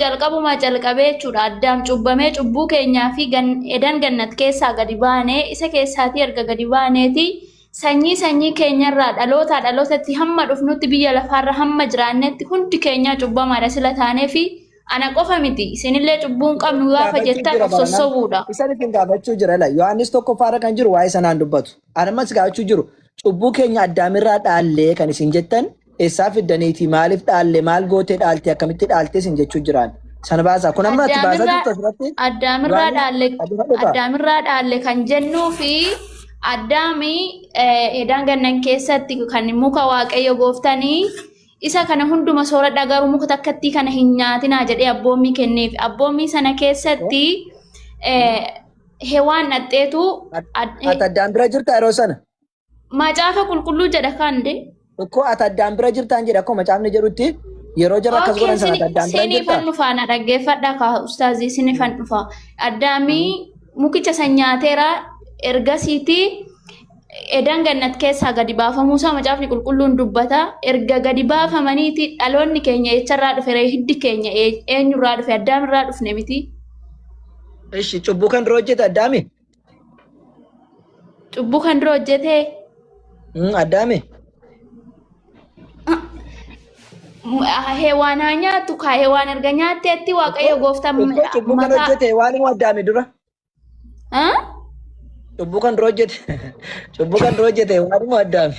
jalqabuma jalqabee jechuudha addaam cubbamee cubbuu keenyaa fi edan gannat keessaa gadi baanee isa keessaatii erga gadi baaneeti sanyii keenyarraa dhalootatti hamma dhufnutti biyya lafaarra hamma jiraannetti hundi keenyaa cubbamaadha sila taanee fi ana qofa miti isinillee cubbuun qabnu gaafa jettan of sossobuudha. Isan isin gaafachuu jira la Yohaannis tokkoffaarra kan jiru waa'ee sanaan dubbatu. Anamas gaafachuu jiru cubbuu keenya addaamirraa dhaallee kan isin jettan eessaa fiddaniiti maaliif dhaalle maal gootee dhaalte akkamitti dhaalte isin jechuu jiraan. Sana baasaa kun amma ati baasaa jirtu asirratti. Addaamirraa dhaalle kan jennuu fi addaami edan gannan keessatti kan muka waaqayyo gooftanii isa kana hunduma soorata garuu muka takkatti kana hin nyaatinaa jedhee abboommii kenneef abboommii sana keessatti hewaan dhadheetu ati addaan bira jirta yeroo sana macaafa qulqulluu jedha kande tokko ati addaan bira jirtaan jedha akkuma macaafni jedhutti yeroo jara akkas godhan sana addaan bira jirta sinifan dhufaa na dhaggeeffadha ka ustaazii sinifan dhufaa addaamii mukicha san nyaateera ergasiiti edan gannat keessaa gadi baafamuu isaa macaafni qulqulluun dubbata erga gadi baafamaniiti dhaloonni keenya eessarraa dhufe hiddi keenya eenyurraa dhufe addaamirraa dhufne miti. Ishi cubbuu kan dura hojjete addaami? Cubbuu kan dura hojjete? Addaami? Hewaan haa nyaattu kaa hewaan erga nyaatteetti waaqayyo gooftaan cubbuu kan hojjete hewaan immoo addaami dura? Cubbuu kan dura hojjete waan immoo addaami.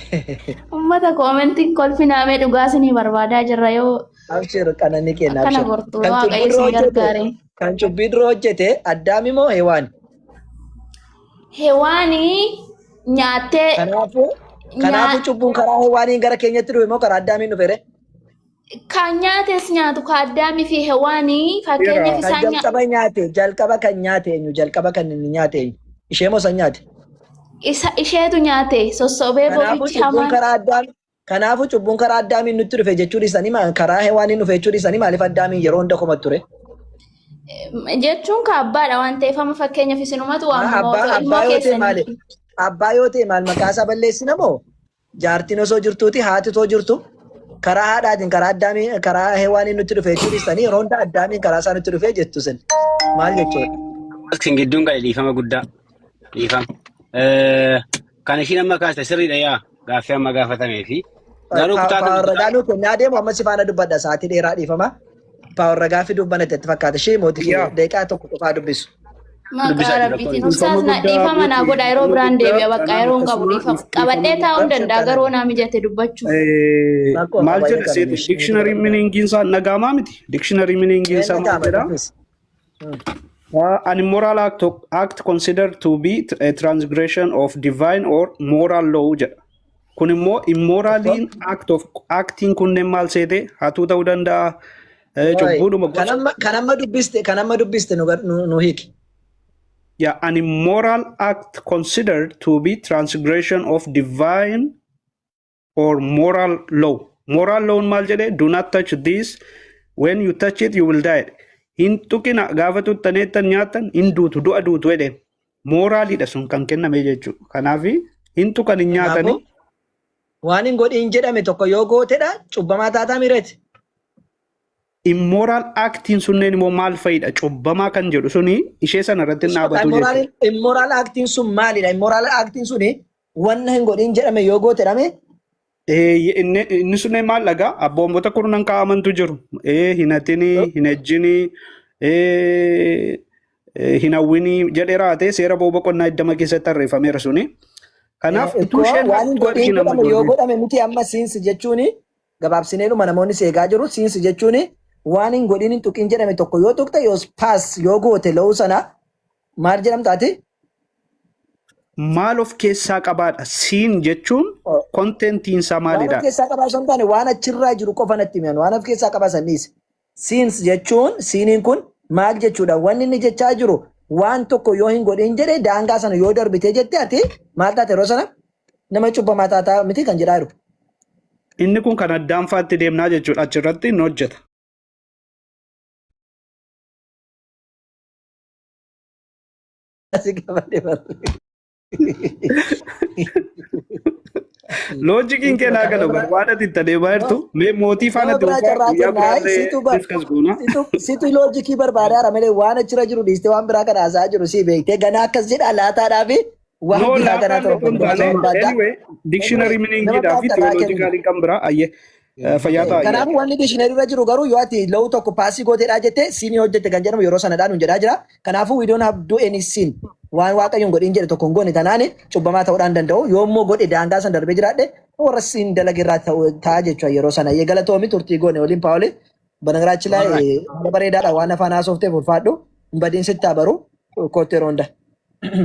Uummata koomentiin kolfinaamee dhugaa isinii barbaadaa jirra yoo. Abshir qananii kenna akkana gortuu waaqayyo isin gargaare. Kan cubbii dura hojjete addaami moo hewaan? Hewaanii nyaattee. Kanaafuu cubbuun karaa hewaanii gara keenyatti dhufe moo karaa addaamiin dhufeere? Kan nyaates nyaatu ka addaamii fi hewaanii fakkeenyaaf isaan jalqaba kan nyaate eenyu jalqaba kan inni nyaate eenyu ishee moo san nyaate? Isheetu nyaate sossobee bobichi hamaan. Kanaafuu cubbuun karaa addaamiin nutti dhufe jechuun isaanii karaa hewaaniin dhufe jechuun isaanii maaliif addaamiin yeroo hunda komatu ture? Jechuun ka abbaadha waan ta'eef amma fakkeenyaaf isinumatu waan abbaa yoo ta'e maal maqaa isaa balleessina moo jaartiin osoo jirtuuti haati osoo jirtu karaa haadhaatiin karaa addaamii karaa hewaaniin nutti dhufe jechuun isaanii yeroo hunda addaamiin karaa isaa nutti dhufe jettu sin maal jechuudha? Isin gidduun gadi dhiifama guddaa dhiifama. Kan ishiin amma kaasta sirriidha yaa gaaffii amma gaafatamee fi garuu kutaa kan ragaa kennaa deemu amma si faana dubbadha sa'aatii dheeraa dhiifama. Paawar gaaffii dubbanatti itti fakkaata shee mootii deeqaa tokko qofaa dubbisu. Maqaa rabbiitiin ustaas na dhiifama naa godha yeroo biraan deebi'a bakka yeroon qabu dhiifama qabadhee taa'uun danda'a garuu naa mijate dubbachuu. Maal jedha seeti dictionary meaning isaa nagaamaa miti dictionary meaning isaa maal jedha? An immoral act considered to be a transgression of divine or moral law jedha. Kun immoo immoraliin acting kunneen maal seete hatuu ta'uu danda'a. Kan amma dubbiste nu hiiki. Yeah, an immoral act considered to be transgression of divine or moral law. Moral law maal jedhe do not touch this. When you touch it, you will die. Hin tuqina gaafa tuttaneettan nyaatan hin duutu du'a duutu jedhe. Moraalidha sun kan kenname jechuudha. Kanaaf hin tuqan hin nyaatani. Waan hin godhin jedhame tokko yoo gootedha cubbamaa taataa mireeti. Immoral actiin sunneen immoo maal fa'idha? Cubbamaa kan jedhu suni ishee sana irratti dhaabatu jechuudha. Immoral actiin sun maalidha? Immoral actiin suni wanna hin godhin jedhame yoo gootedhame? Inni sunneen maal dhagaa? Abboommota kurnan kaa'amantu jiru. Hin hatini, hin ejjini, hin hawwini jedhee raatee seera boqonnaa 20 keessatti tarreeffameera suni. Kanaaf utuu isheen waan hin godhin jedhame yoo godhame miti amma siinsi jechuuni gabaabsineedhuma namoonni seegaa jiru siinsi jechuuni waan hin godhin hin tuqin jedhame tokko yoo tuqte yoo paas yoo goote la'uu sana maal jedhamtaati? Maal of keessaa qabaadha? Siin jechuun kontentiin isaa maalidha? Waan of keessaa qabaa osoo hin taane waan achirraa jiru qofa natti himan waan of keessaa qabaa san dhiise. Siins jechuun siiniin kun maal jechuudha? Wanni inni jechaa jiru waan tokko yoo hin godhin jedhe daangaa sana yoo darbitee jette ati maal taate yeroo sana nama cubbamaa taataa miti kan jedhaa jiru. Inni kun kan addaan faatti deemnaa jechuudha achirratti hin hojjeta. Loojikiin kee naa gala barbaada itti adeemaa jirtu. Mee mootii faana Nama biraa carraa guyyaa kennaa biraallee diskas goona. situ loojikii barbaadaa malee waan achirra jiru dhiistee waan biraa kana haasaa jiru si beektee ganaa akkas jedha laataadhaaf waan No, biraa ganaa laataan kun taane. Anyway, dictionary meaning-idhaa fi theological kan biraa ayyee fayyaa ta'a. Kanaafuu wanni dictionary irra jiru garuu yoo ati lo'u tokko paasii gooteedhaa jettee siinii hojjette kan jedhamu yeroo sanadhaan hin jedhaa jira. Kanaafuu we don't have do any sin. Waan waaqayyoon godhin jedhe tokko hin goone tanaan cubbamaa ta'uudhaan danda'u. Yoo immoo godhe daangaa san darbee jiraadhe warra siin dalagirraa ta'a jechuudha yeroo sana. Galatoomii turtii goone waliin paawole. Banagiraachi laa bareedaadha waan afaan haasofteef ulfaadhu. Hin badiin sitti baru kootee roonda.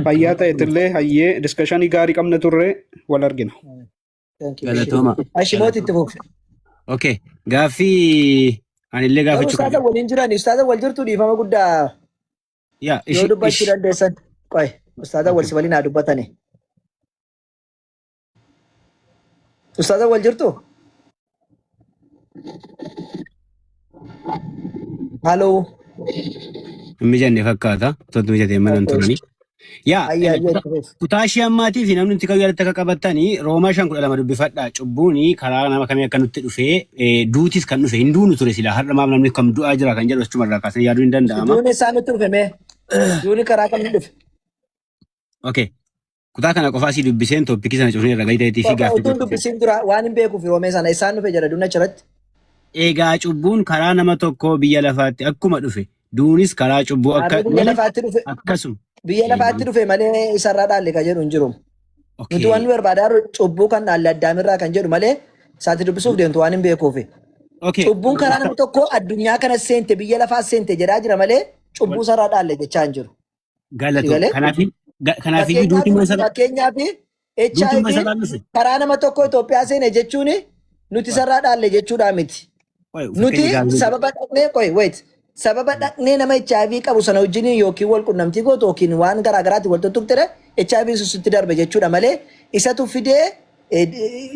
Fayyaa ta'etillee hayyee diskashanii gaarii qabna turre wal argina. Galatooma. Ashimooti itti fuuf. Okay. Gaaffii anillee gaafachuu Ustaaza waliin jiran ustaaza wal jirtu dhiifama guddaa Yaa yoo dubbachuu dandeessan. Qoy ustaaza wal si waliin haa dubbatani. Ustaaza wal jirtu? Halloo. mijanne fakkaata. Toltu mijatee mana hin turani. Yaa kutaa ishee ammaatii fi namni nuti qabu yaadatti akka qabatanii Roomaa 5:12 dubbifadha. Cubbuuni karaa nama kamii akka nutti dhufee duutis kan dhufe hin duunu ture silaa har'a maaf namni kam du'aa jira kan jedhu achumarraa kaasanii yaaduu hin danda'ama. Duuni isaa nutti dhufe mee? Duuni karaa kamii dhufe? Okay. Kutaa kana qofaa si dubbiseen tooppikii sana cufnee irra gahiteetii fi gaaffii Utuun dubbisiin dura waan hin beekuuf Roomee sana isaan dhufe jedha duuna achirratti. Egaa cubbuun karaa nama tokkoo biyya lafaatti akkuma dhufe duunis karaa cubbuu akka Biyya lafaatti dhufe. akkasuma. Biyya lafaatti dhufe malee isarraa dhaalle kan jedhu hin jiru. Nuti waan nu barbaadaa cubbuu kan dhaalle addaamirraa kan jedhu malee isaatti dubbisuuf deemtu waan hin beekuufi. Cubbuun karaa nama tokkoo addunyaa kana seente biyya lafaa seente jedhaa jira malee cubbuu isarraa dhaalle jechaa hin jiru. Galatu. Kanaafiyyuu duutima sana. Fakkeenyaaf HIV karaa nama tokko Itoophiyaa seene jechuun nuti isarraa dhaalle jechuudha miti. Nuti sababa dhaqnee nama HIV qabu sana wajjin yookiin wal qunnamtii gootu yookiin waan garaagaraatti wal tuttuqtere HIV sitti darbe jechuudha malee isatu fidee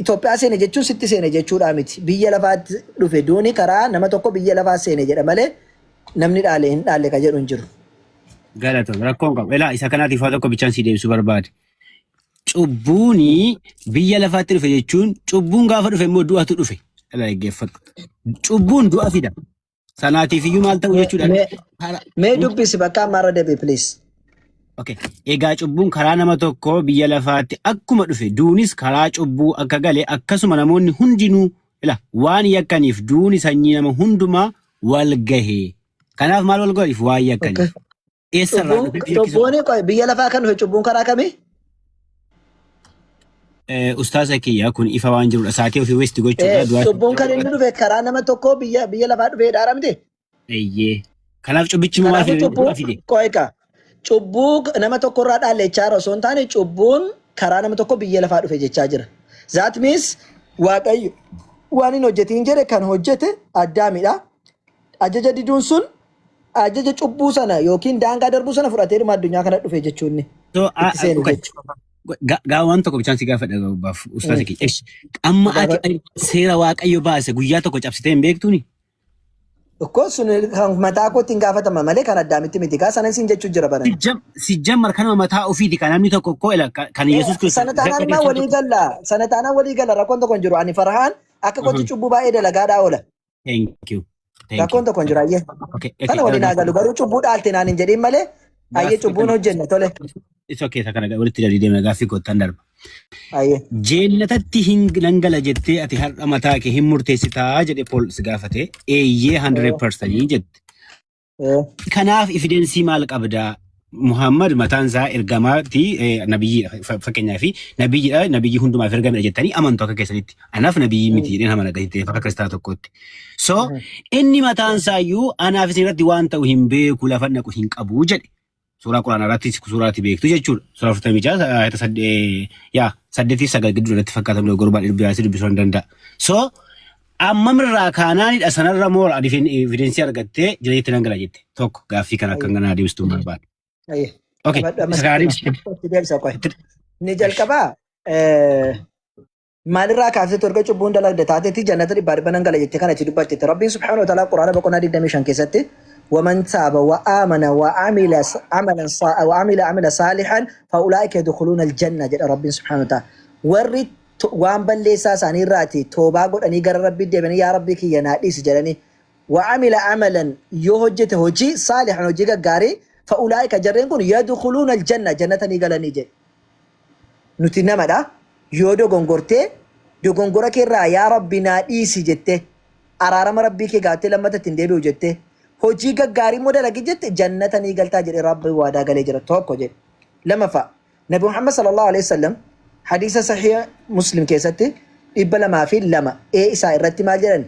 Itoophiyaa seene jechuun sitti seene jechuudha miti. Biyya lafaatti dhufe duuni karaa nama tokko biyya lafaa seene jedha malee namni dhaale hin dhaalle kan jedhu hin jiru. Galatoom rakkoon qabu. Ilaa isa kanaatiif waa tokko bichaan si deebisuu barbaade. Cubbuuni biyya lafaatti dhufe jechuun cubbuun gaafa dhufe immoo du'atu dhufe. Dhala dhaggeeffadhu. Cubbuun du'a fida. Sanaatiif iyyuu maal ta'u jechuudha. Mee dubbisi bakka ammaarra deebi please. Okay. Egaa cubbuun karaa nama tokkoo biyya lafaatti akkuma dhufe duunis karaa cubbuu akka gale akkasuma namoonni hundinuu waan yakkaniif duuni sanyii nama hundumaa wal gahe. Kanaaf maal wal gahiif waan yakkaniif. Eessarraa dhufe cubbuun biyya lafaa kan dhufe cubbuun karaa kamii? Ustaaza kiyya kun ifa waan jirudha. Saatii ofii westi gochuudha. Cubbuun kan inni dhufe karaa nama tokkoo biyya lafaa dhufee dhaaramte? Eeyyee. Kanaaf cubbichi maal fide? Qoyka. Cubbuu nama tokkorraa dhaallechaa osoo hin taane cubbuun karaa nama tokko biyya lafaa dhufe jechaa jira. That means Waaqayyo waan hin hojjetiin jedhe kan hojjete Addaamidha. Ajaja diduun sun ajaja cubbuu sana yookiin daangaa darbuu sana fudhatee dhuma addunyaa kana dhufe jechuun. Waan tokko bichaan si gaafadha gabaaf ustaaza kiyya. Amma ati seera Waaqayyo baase guyyaa tokko cabsitee hin beektuuni? Tokko sun mataa kootti hin gaafatama malee kan Addaamitti miti. Kaa sanan siin jechuu jira banan. Si jammar kanuma mataa ofiiti kan namni tokko kan Yesuus Kiristoos. Sana taanaan walii galla. Sana taanaan walii galla rakkoon tokko hin jiru. Ani Farahaan akka kootti cubbuu baay'ee dalagaadhaa oola. Thank you. Rakkoon tokko hin jiru ayyee. Kana waliin haa galu garuu cubbuu dhaalte naan hin jedhin malee ayyee cubbuun hojjenne tole. Isa keessa kana walitti dabdii deemna gaaffii kottan darba. Ayyee. Jeenatatti hin gala jettee ati har'a mataa kee hin murteessitaa jedhe Pool si gaafate. Eeyyee 100% jette. Kanaaf ifidensii maal qabdaa? Muhammad mataan isaa ergamaatti nabiyyiidha fakkeenyaa fi nabiyyi hundumaaf ergamedha jettanii amantu akka keessanitti. Anaaf nabiyyi miti jedheen hamana gahittee akka kiristaana tokkotti. So inni mataan isaa iyyuu anaaf isin irratti waan ta'u hin beeku lafa naqu hin qabu jedhe. Suuraa quraana irratti suuraatti beektu jechuudha. Suuraa 46 saddeetiif sagal gidduu irratti fakkaatan gurbaan dhibbiyaasii dubbisuu hin danda'a. So ammamirraa kaanaanidha sanarra moora evidensii argattee jireetti dhangalaa jette. Tokko gaaffii kana akka ganaa deebistuu barbaada. Okay. Ni jalqabaa maalirraa kaaftee torga cubbuun dalagde taateetti jannata dhibbaa dhibba nan gala jettee kana itti dubbatte. Rabbiin subhaanahu wa ta'ala quraana boqonnaa 25 keessatti ومن تاب وآمن وعمل عملا صالحا فأولئك يدخلون الجنة جل رب سبحانه وتعالى ورد waan balleessaa isaanii irraati toobaa godhanii gara rabbii deebi'anii yaa rabbii kiyya naa dhiisi jedhanii وعمل عملا يهجت هجي صالحا هجي غاري فاولئك جرين كن يدخلون الجنه جنه نيغلني جي نتينا مدا يودو غونغورتي دو غونغورا كيرا يا ربي ناديسي جته ارارم ربي كي غاتي لما تنديبو جته هجي غاري مودا لغي جت جنه نيغلتا جي ربي وادا غلي جرا توكو جي لما فا نبي محمد صلى الله عليه وسلم حديث صحيح مسلم كيستي ابلا ما في لما اي اسا رتي ما جرن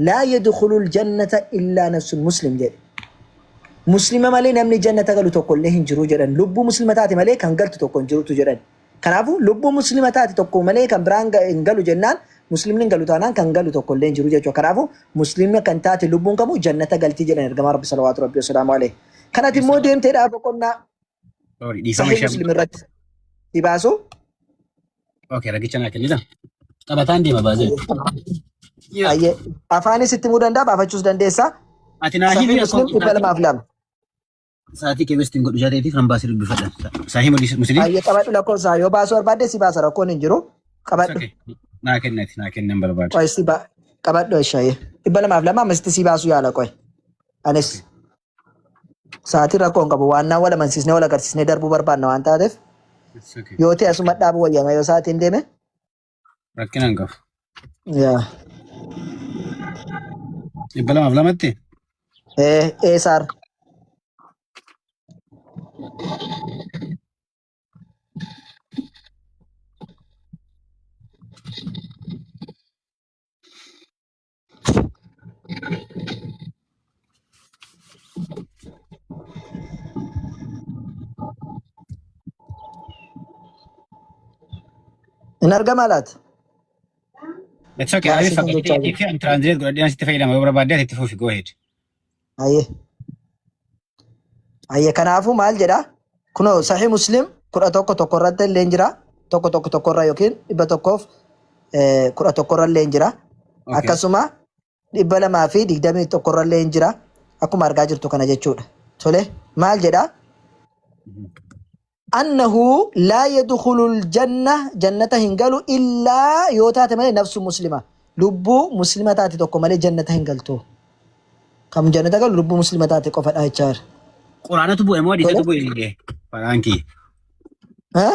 لا يدخل الجنة إلا نفس المسلم جد مسلم مالي نمني جنة قالوا تقول لهن جرو جران لبو مسلمتاتي مالي كان قلت تقول جرو تجران كنافو لبو مسلمتاتي تقول مالي كان بران قالوا جنان مسلمين قالوا تانان كان قالوا تقول لهن جرو جرو كنافو مسلم كان تاتي لبون كمو جنة قلت جران ارقام رب صلوات ربي وسلام عليه كانت مودين تيرا بقولنا صحيح مسلم الرد تباسو اوكي رجعت انا كده طب تاندي ما بازل Aye, afaan isitti muu danda'a baafachuus dandeessa. ati naa Sahih himi Muslim dhibba lamaaf lama. sa'aatii kee westiin godhu jaateetiif nan baasii dubbifadha sahih muslim Aye, qabadhu lakkoofsa yoo baasuu barbaadde si baasa rakkoon hin jiru. Qabadhu. naa kennan barbaadu Qoy si qabadhu ishee. Dhibba lamaaf lama ammasitti si baasuu yaala qoy. Anis sa'aatii rakkoon qabu waan naan wal amansiisnee wal agarsiisnee darbuu barbaadna waan taateef yoo ta'e asuma dhaabu wayyama yoo sa'aatiin deeme. rakkinaan qabu Yaa. dhibba lamaaf lamatti Saar. In argama laata? it's okay I will forget if you translate godhadheen asitti fayyadama yoo barbaadde ati itti fufi go ahead Aye. Aye kanaafuu maal jedha? Kunoo Sahih Muslim 11 irratti illee jira. Tokko irra yookiin 111 irra illee jira. Akkasuma 221 irra illee jira. Akkuma argaa jirtu kana jechuudha. Tole maal jedha? أنه لا يدخل الجنة جنة هنقلوا إلا يوتات مالي نفس مسلمة لبو مسلمة تاتي توكو مالي جنة هنقلتو كم جنة قالوا لبو مسلمة تاتي قفل آيتشار quraanatu bu'e moo hadiisatu bu'e faraanki ها؟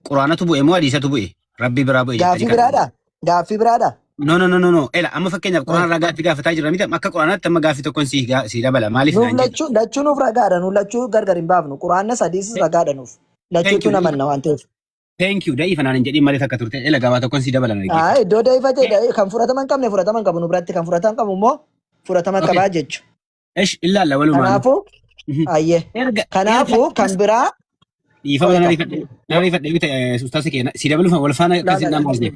quraanatu bu'e moo hadiisatu bu'e rabbi biraa bu'e غافي برادا غافي برادا no ela amma fakkeenyaaf quraan irraa gaaffii gaafataa jirra miti akka quraanaatti amma gaaffii tokkoon si dabala maaliif نوف naan jedhu لچو نوف رقادا نوف لچو غرغرين بافنو قرآن ساديس رقادا نوف لچو thank you تونا من نوانتيف thank you da'iifa naan hin jedhin malee takka turte ela gabaa tokkoon si dabala naan آه دو دايفة كم فرطة من كم نفرطة من كم نبرات كم فرطة من كم مو فرطة من Okay. كبا جيتشو ايش illa alla walumaan كنافو أيه كنافو كم برا dhiifama na rifadhe bita ustaasi keena si dabaluuf wal faana لا akkasiin لا naan baasne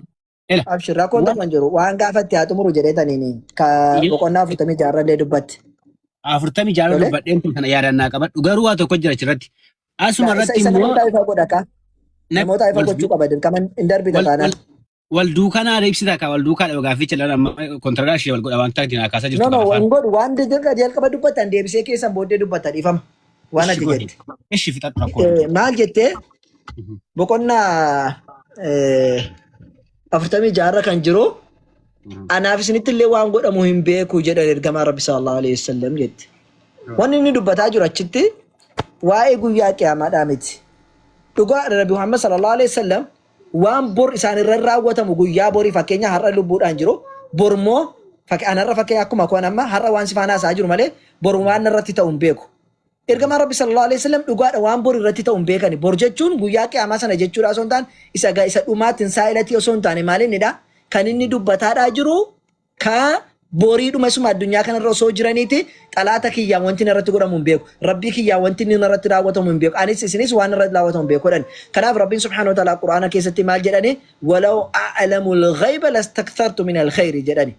ela أبشر راكون تمن جرو وان قافت يا تمرو جريتاني كبقنا فتمي جارة لي دبت 40 jaalala Tole. dubbadheen kun kana yaadannaa qabadhu garuu waa tokko jira achirratti asuma irratti isa immoo namoota ifa godhaka namoota ifa gochuu qabadan kaman hin darbita taanaan wal duukanaa ibsita ka wal duukaa dhabe gaafficha lana kontiragaashii wal godha waan ta'eef naa kaasaa jirtu no kana waan godhu waan dirga jalqaba dubbatan deebisee keessan booddee dubbatan ifama waan ati jette ishi fixadhu rakkoo maal jettee boqonnaa 46 kan jiru anaaf isinitti illee waan godhamu hin beeku jedhan ergamaa rabbi sallallahu alaihi wasallam jette wanni inni dubbataa jiru achitti waa'ee guyyaa qiyaamaadhaa miti dhugaa rabbi Muhammad sallallahu alaihi wasallam waan bor isaan irra raawwatamu guyyaa borii fakkeenya har'a lubbuudhaan jiru bormoo anarra fakkeenya akkuma koon amma har'a waan si faana isaa jiru malee bor waan irratti ta'u hin beeku ergamaa rabbi sallallahu alaihi wasallam dhugaadha waan bor irratti ta'u hin beekani bor jechuun guyyaa qiyaamaa sana jechuudha osoo hin taane isa dhumaatiin saa'ilati osoo hin taane maalinidha kan inni dubbataadhaa jiru ka boriidhuma isuma addunyaa kanarra osoo jiraniiti xalaata kiyyaa wanti irratti godhamu hin beeku rabbii kiyyaa wanti irratti raawwatamu hin beeku anis isinis waan irratti raawwatamu hin beeku jedhan kanaaf rabbiin subhaanahu wa ta'ala quraana keessatti maal jedhani walaw a'lamul ghayba lastakthartu min alkhayri jedhani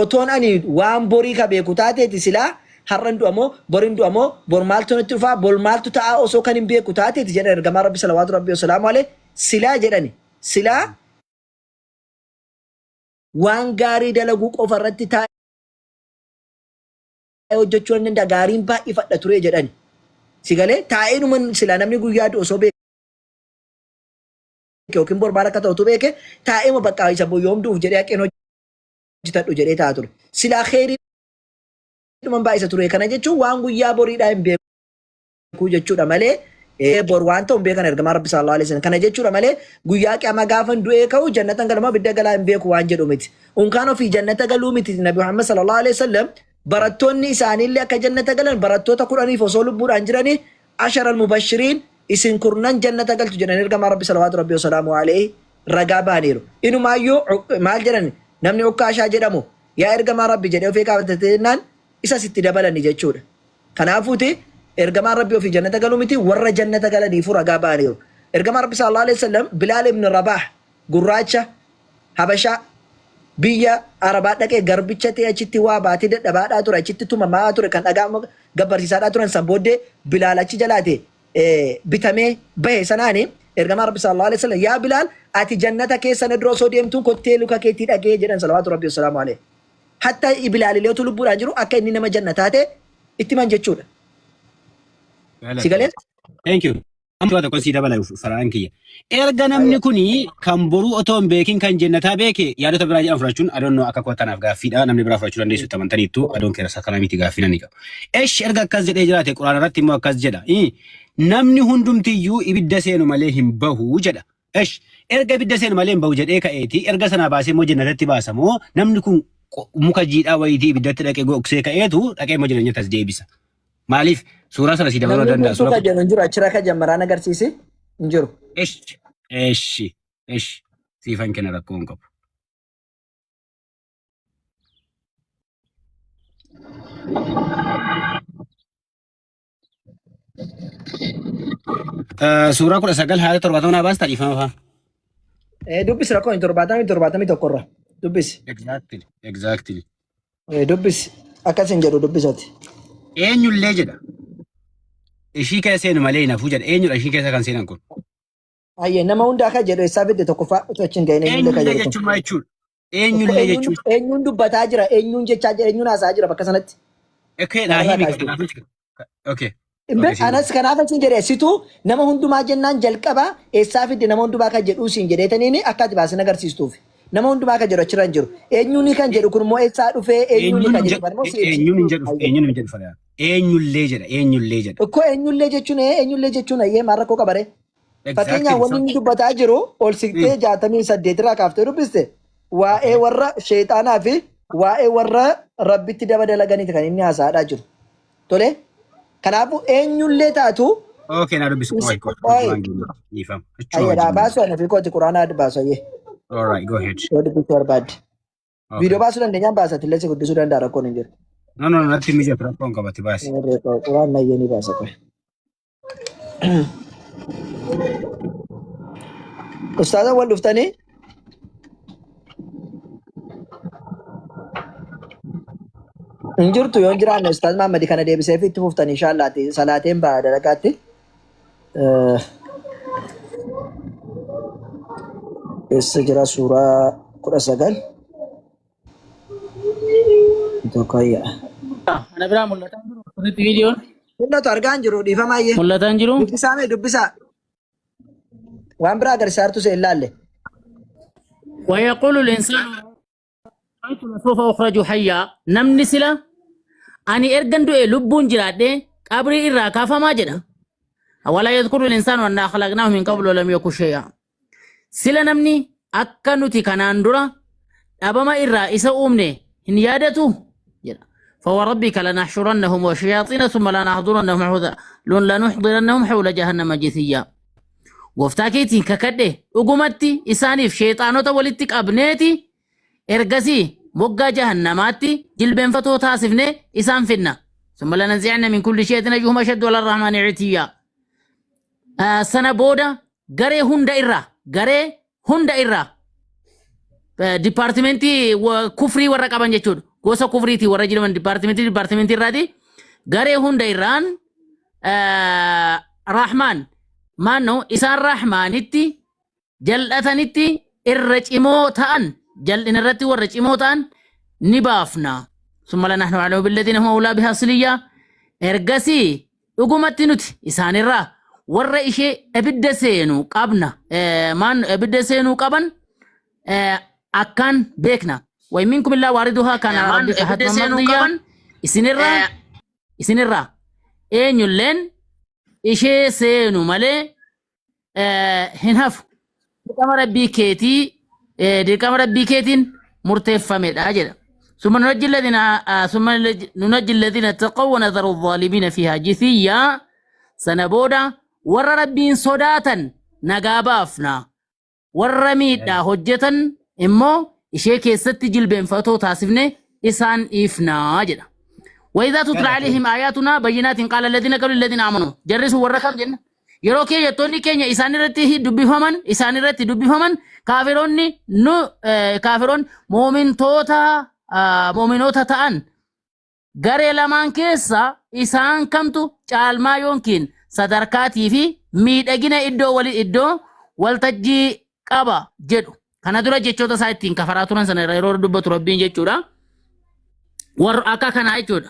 otoon ani waan borii ka beeku taateeti silaa har'an du'amoo borin du'amoo bor maaltu natti dhufaa bor maaltu ta'a osoo kan hin beeku taateeti jedhan ergamaa rabbi salawaatu rabbi wasalaamu alee silaa jedhani silaa waan gaarii dalaguu qofa irratti taa'ee hojjechuu hin danda'a gaariin baay'ifadha ture jedhani si galee taa'ee dhuman silaa namni guyyaa osoo yookiin barbaada akka ta'utu beeke taa'ee bakka isa yoomduuf jedhee haqeen hojjetadhu jedhee taa'aa ture. Silaa kheyrii dhuman baay'isa ture kana jechuun waan guyyaa boriidhaa hin beeku jechuudha malee bor waan ta'u hin beekan ergamaa Rabbi sallallahu alaihi wasallam kana jechuudha malee guyyaa qiyaamaa gaafa du'ee ka'u jannatan galma bidda galaa hin beeku waan jedhu miti. Unkaan ofii jannata galuu miti Nabi Muhammad sallallahu alaihi wasallam barattoonni isaaniillee akka jannata galan barattoota 10 osoo lubbuudhaan jiranii ashara al-mubashiriin isin kurnan jannata galtu jedhan ergamaa Rabbi sallallahu alaihi wasallam alaihi ragaa baaniiru. Inumaayyuu maal jedhan namni ukkaashaa jedhamu yaa ergamaa Rabbi jedhee ofii qaabatateenaan isa sitti dabalani jechuudha. Kanaafuuti ergamaa Rabbi ofii jannata galuu miti warra jannata galaniifu ragaa baaniiru. Ergamaa Rabbi sallallahu alaihi wasallam Bilaal ibn Rabaah gurraacha Habashaa biyya Arabaa dhaqee garbicha ta'e achitti waa baatee dadhabaadhaa ture achitti tumamaa ture kan dhagaa gabbarsiisaadhaa turan san booddee Bilaal achi jalaate bitamee bahe sanaani ergamaa Rabbi sallallahu alaihi wasallam yaa Bilaal ati jannata keessa na dura osoo deemtuun kottee luka keetii dhagee jedhan salawaatu Rabbi wasalaamu alaihi. Hatta Bilaal illee utuu lubbuudhaan jiru akka inni nama jannataa ta'e itti man jechuudha. Sigalee? Thank you. Amma tokko si dabala faraan kiyya. Erga namni kuni kan boruu otoo hin beekin kan jannataa beeke yaadota biraa jedhan fudhachuun adoonnoo akka kottanaaf gaaffiidha namni biraa fudhachuu dandeessu tamantaniittu adoon keessa kana miti gaaffii nan qaba. Esh erga akkas jedhee jiraate quraana irratti immoo akkas jedha. Namni hundumtiyyuu ibidda seenu malee hin bahu jedha. Esh erga ibidda seenu malee hin bahu jedhee ka'eeti erga sanaa baasee immoo jannatatti baasamoo namni kun muka jiidhaa wayitii ibiddatti dhaqee gogsee ka'eetu dhaqee immoo jireenyatas deebisa. Maaliif suuraa sana si dabaluu danda'a? Suuqa jedhu jiru achirra ka jammaraan agarsiisi hin jiru. Esh siifan kenna rakkoo hin qabu. Suuraa 19 haala 70 baastaa dhiifama fa'aa. Dubbisi rakkoo hin 70 tokkorra. Dubbisi. Exactly. Dubbisi akkas hin jedhu dubbisati. Eenyullee jedha. Ishii keessa seenu malee hin hafuu jedha. Eenyudha ishii keessa kan seenan kun? Ayyee nama hundaa akka jedhu isaa fidde tokkoffaa utuu achi hin ga'in eenyullee jechuun maal jechuudha? Eenyullee jechuun. Eenyuun dubbataa jira eenyuun jechaa jira eenyuun haasaa jira bakka sanatti. Okay. Anas kanaaf achi jedhe situu nama hundumaa jennaan jalqabaa eessaa fidde nama hundumaa kan jedhuu siin jedheetaniin akka ati baasin agarsiistuuf. Nama hundumaa kan jedhu achirra hin jiru. Eenyuun kan jedhu kun immoo eessaa dhufee eenyuun kan jedhu. Eenyuun jedhu fadhaa. Eenyullee jedha. Ikkoo eenyullee jechuun ayyee maal rakkoo qabare. Fakkeenyaaf wanni inni dubbataa jiru ol siqtee 68 irraa kaaftee dubbiste waa'ee warra sheexaanaa fi waa'ee warra rabbitti daba dalaganiiti kan inni haasa'aa jiru. Tole kanaafuu eenyullee taatu. Okay naa dubbisu. Ayyaadhaa baasu ana fi kooti quraanaa baasu ayyee. All right, go ahead. What did you about? Video baasuu dandeenyaan baasatti illee si guddisuu danda'a rakkoon hin jiru. No, natti mijatu rakkoon qabatti baasi. Quraan nayyee ni baasa qoy. Ustaaza wal dhuftanii? Hin jirtu yoo hin jiraanne Ustaaz Mahammadi kana deebisee fi itti fuftanii inshaallaati salaateen ba'a dalagaatti. Eessa jira suuraa 19 tokkayya. Ana biraa mul'ataan jiru sirriitti viidiyoon. Mul'atu argaa hin jiru dhiifama ayyee. Mul'ataan jiru. Dubbisaa. Waan biraa agarsiisartu see ilaalle. ويقول الإنسان سوف أخرج حيا نمني سلا أني إرجن دوئ لبون جرادة قبري إراكا فما جدا ولا يذكر الإنسان أننا خلقناه من قبل ولم يكن شيئا سلا نمني أكا نتي كانان درا أبما إرا إسا أمني إن يادته جدا فوربك لنحشرنهم وشياطين ثم لنحضرنهم حول جهنم جثيا Goftaakeetiin kakadhe dhugumatti isaaniif sheexaanota walitti qabneeti ergasii moggaa jahannamaatti jilbeenfatoo taasifne isaan finna. Summa lananzi'anna min kulli shay'in ayyuhum ashaddu 'ala ar-rahmani 'itiyya. Sana booda garee hunda irraa dipaartimentii kufrii warra qaban jechuudha. Gosa kufriitii warra jiran dipaartimentii irraati. Garee hunda irraan Rahmaan maanno isaan rahmaanitti jal'atanitti irra cimoo ta'an jal'ina irratti warra cimoo ta'an ni baafna. Summa lanahnu a'lamu billadhiina hum awlaa bihaa siliyyaa ergasii dhugumatti nuti isaanirraa warra ishee ibidda seenu qabna maan ibidda seenu qaban akkan beekna way minkum illa wariduha kana rabbika hatman mardiyya isinirra eenyulleen ishee seenu malee hin hafu dirqama rabbii keetiin murteeffamedha jedha ثم ننجي الذين اتقوا ونذر الظالمين فيها جثيا سنبودا ور ربين صداتا نقابافنا ور ميدا هجتا امو إشيكي ست جلبين فتو تاسفني إسان إفنا جدا وإذا تتلى عليهم آياتنا بينات قال الذين قالوا الذين آمنوا جرسوا ورقم جنة يروكي يتوني كينيا إسان رتي دبي فمن كافروني نو كافرون مؤمنوتا ta'an garee lamaan keessa isaan kamtu caalmaa yookiin sadarkaatii fi miidhagina iddoo waltajjii qaba jedhu kana dura jechoota isaa ittiin kafaraa turan sana yeroo dubbatu rabbiin jechuudha warra akka kanaa jechuudha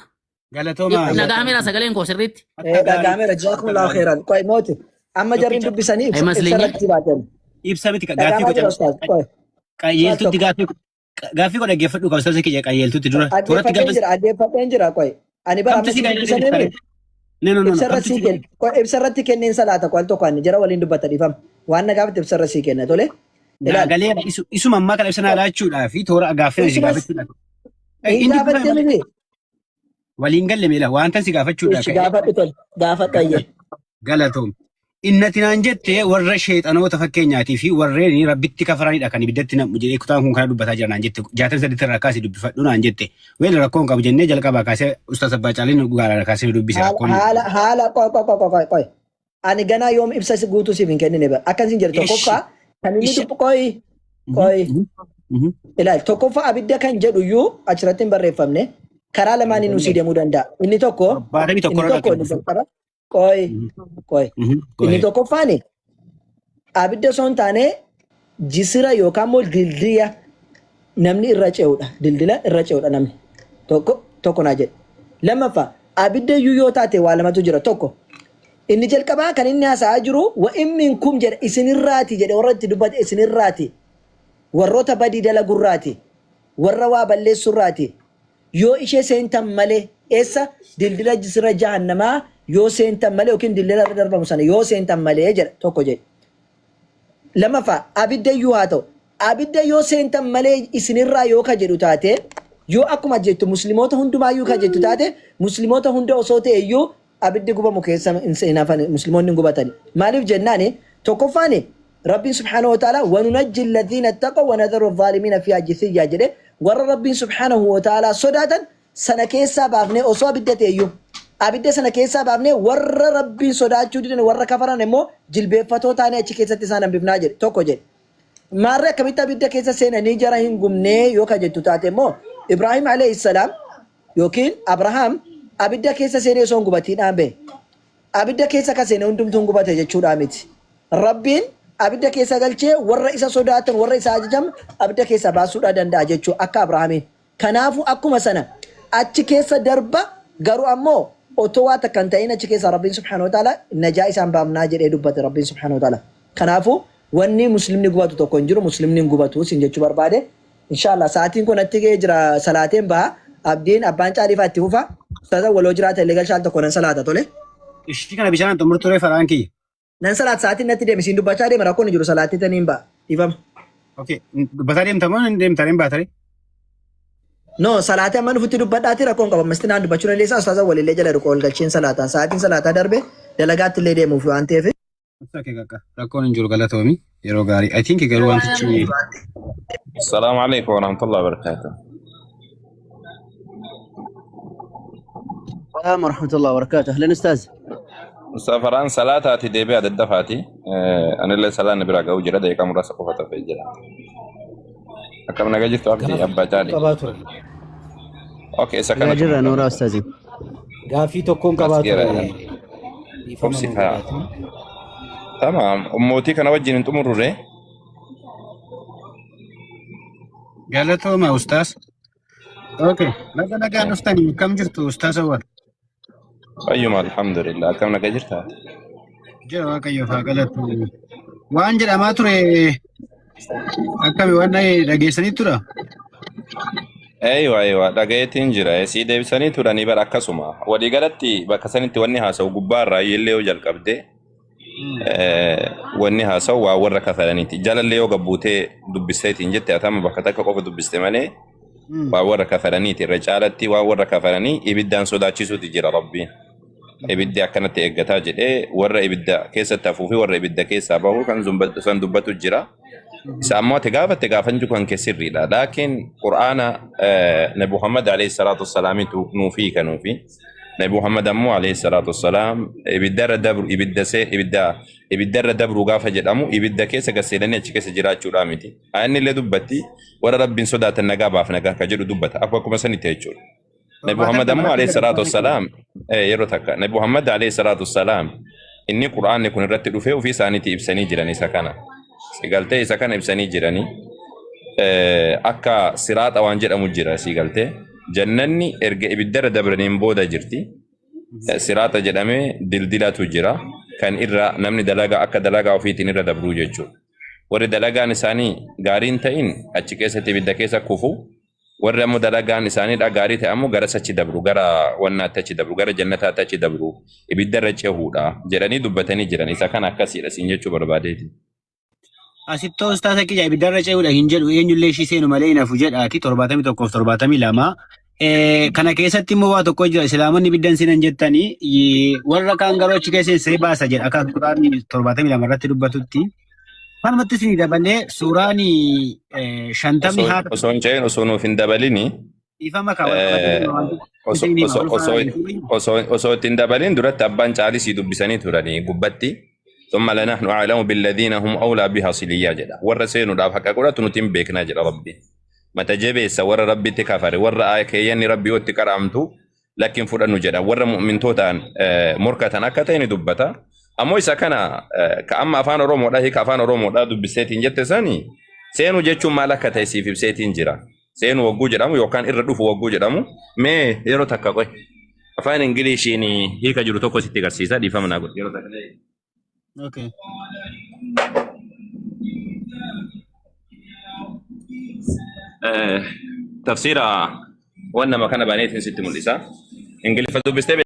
Galatooma. nagaamira sagaleen koo sirriitti dhagaamera jaakumullahu khairan qoy mooti amma jarriin dubbisanii ibsarratti baatan Ibsa miti gaaffii godha. Qajeeltutti gaaffii godha geeffadhu qabsabsa kiyya qajeeltutti dura. Turatti gabbas. addeeffadheen jira qoy ani bara amma dubbisanii ibsarratti kenneen salaata qol tokko ani jara waliin dubbatanii fam waan nagaafatti ibsarra sii kenna tole Galee isuma ammaa kana ibsanaa laachuudhaa fi toora gaaffii si gaafachuudha. Waliin galle meela wanta si gaafachuudha. gaafadhu tole gaafadhu Galatoom. Innatinaan jettee warra sheexanoota fakkeenyaatii fi warreen rabbitti kafaranidha kan ibiddatti nam'u jedhee kutaan kun kana dubbataa jira naan jette 63 irraa kaasee dubbifadhu naan jette. Weel rakkoon qabu jennee jalqabaa kaasee Ustaaz Abbaa Caaliin gaara kaasee dubbise rakkoon. haala qoy ani ganaa yoom ibsa guutuu siif hin kennine ba akkasin jedhe tokkoffaa kan inni dubbu qoy ilaal tokkoffaa abidda kan jedhu iyyuu achirratti hin barreeffamne karaa lamaaniin nusii deemuu danda'a inni tokko inni tokkoffaani abidda osoo hin taane jisira yookaan immoo dildila namni irra ce'udha dildila irra ce'udha namni tokko naa jedhe lammaffaa abidda iyyuu yoo taate waa lamatu jira tokko inni jalqabaa kan inni haasa'aa jiru wa minkum jedha isinirraati jedhe warra itti dubbate isinirraati warroota badii dalagurraati warra waa balleessurraati yoo ishee seentan malee eessa dildila jisira jahannamaa yoo seentan malee yookiin dildila irra darbamu sana yoo seentan malee jedha tokko jedhe lammaffaa abidda iyyuu haa ta'u abidda yoo seentan malee isinirraa yoo ka jedhu taate yoo akkuma jettu musliimoota hundumaayyuu ka jettu taate musliimoota hunda osoo ta'e iyyuu abiddi gubamu keessa hin musliimoonni gubatani maaliif jennaani tokkoffaani rabbiin subhaanahu wa ta'ala wanunajji alladhiina ittaqaw wa nadharu adh-dhaalimiina fiihaa jithiyyaa jedhe warra rabbiin subhaanahu wa ta'ala sodaatan sana keessaa baafnee osoo abidda ta'e iyyuu abidda sana keessaa baafnee warra rabbiin sodaachuu didan warra kafaran immoo jilbeeffatoo taanee achi keessatti isaan hambifnaa jedhe tokko jedhe maarree akkamitti abidda keessa seenanii jara hin gubnee yoo ka jettu taate immoo Ibraahim alayhi salaam yookiin Abrahaam abidda keessa seenee osoo hin gubatiidhaan bee abidda keessa ka seene hundumtuun gubate jechuudha miti rabbiin abidda keessa galchee warra isa sodaatan warra isa ajajam abidda keessa baasuudha danda'a jechuu akka Abrahaamiin kanaafu akkuma sana achi keessa darba garuu ammoo otoo waa takkan ta'in achi keessa rabbiin subhaanahu wa ta'ala najaa isaan baafnaa jedhee dubbate rabbiin subhaanahu wa ta'ala kanaafu wanni muslimni gubatu tokko hin jiru muslimni hin gubatu sin jechuu barbaade inshallah sa'aatiin kun atti ga'ee jira salaateen baha abdiin abbaan caaliifaa itti fufa ustaza waloo jiraata illee galshaan tokko nan salaata tole Ishii kana bishaan xumur ture faraan kiyya. nan salaata sa'aatiin natti deeme siin dubbachaa deema rakkoon hin jiru salaatii taniin ba'a ifama Okay. Dubbataa deemta moo hin deemta hin baatare? no salaatii amma nufutti dubbadhaati rakkoon qaba masti naan dubbachuu dandeessaa ustaza walillee jala dhuqoo ol galcheen salaataan sa'aatiin salaataa darbe dalagaatti illee deemuuf waan ta'eef Okay kakka. Rakkoon hin jiru galatoomi yeroo gaarii. I think garuu wantichi السلام عليكم ورحمة الله وبركاته. السلام ورحمة الله وبركاته. أهلا أستاذ. سافران صلاة ديبي عدد دفاتي أنا اللي صلاة نبرة جو جرا ده كم رأس قفة في جرا. كم نجاجي توقي أبا جالي. qabaature أوكي سكان. جرا نورا أستاذي. gaaffii tokkoon qabaature أوكسي فا. تمام أموتي كنا وجهين أنتم مرورة. galatooma ustaas. Okay. Nagaa dhuftanii kam jirtu ustaas awwal? أيما الحمد لله كم نجاجي Jira waaqayyo faa galatu. Waan jedhamaa ture akkami waan dhageessanii tura? Aywa dhagayeetiin jira sii deebisanii turanii bara akkasuma walii galatti bakka sanitti wanni haasa'u gubbaarraa illee yoo jalqabde wanni haasa'u waa warra kafalaniiti jalallee yoo gabbuutee dubbisteetiin jette atama bakka takka qofa dubbiste malee waa warra kafalaniiti irra caalatti waa warra kafalanii ibiddaan sodaachisuuti jira rabbiin ibiddi akkanatti eeggataa jedhee warra ibidda keessatti hafuufi warra ibidda keessaa bahu kan dubbatu jira. Sama tegafat kan kesirrida, lakin Quran Nabi Muhammad alaihi salatu wassalam itu nufi kan nufi. Nabi Muhammad ammu alaihi salatu wassalam ibidda dabru ibidda dabru gafa jedhamu ibidda keessa gaseedanii achi keessa jiraachuudha miti. Ayni illee dubbatti warra rabbiin sodaatan nagaa baaf nagaa ka jedhu dubbata akkuma sanitti jechuudha. Nabi Muhammad ammu alaihi salatu wassalam yeroo takka Nabi Muhammad alaihi salatu wassalam inni Quran kun irratti dhufee ofii isaaniitti ibsanii jiran isa kana. Sigaltee isa kana ibsanii jiranii akka siraata waan jedhamu jira sigaltee jannanni erga ibiddarra dabraniin booda jirti siraata jedhamee dildilatu jira kan irra namni dalagaa akka dalagaa ofiitiin irra dabruu jechuudha warri dalagaan isaanii gaariin ta'in achi keessatti ibidda keessa kufu warri ammoo dalagaan isaanii gaarii ta'e ammoo gara sachi dabru gara wannaatti achi dabru gara jannataatti achi dabru ibiddarra cehuudha jedhanii dubbatanii jiran isa kana akkasiidha siin jechuu barbaadeeti. Asitti ustaasa kiyya ibiddarra ce'uudha hin jedhu eenyullee ishii seenu malee nafu jedhaati 71 kana keessatti immoo waa tokko jira islaamonni ibiddan seenan jettanii warra kaan garuu achi keessee baasa jedha akka Qur'aan 72 irratti dubbatutti kanumatti isin dabalee suuraan 50 haa osoo hin ce'in osoo nuuf hin dabalini ifama osoo ittiin dabalin duratti abbaan caalii dubbisanii turanii gubbatti. ثم لنحن أعلم بالذين هم أولى بها صليا جدا ورسينو داف حقا قرأت نتيم بيكنا جدا ربي متى جبس ور ربي تكافر ور آيكيني ربي وتكرامتو لكن فرنو جدا ور مؤمن توتان مركة أكتين دبتا أمو إسا كان كأما أفان رومو دا هيك أفان رومو دا دبسيتين جت ساني سينو جتشو مالك تيسي في بسيتين جرا سينو وقو جرامو يوكان إردوف وقو جرامو مي يرو تكاكوي أفان إنجليشيني هيك جرو توكو ستيكار سيسا دي فامنا قول يرو تكاكوي Okay. تفسير وانا ما كان بانيت ست مليسا انجلي فدو بستبع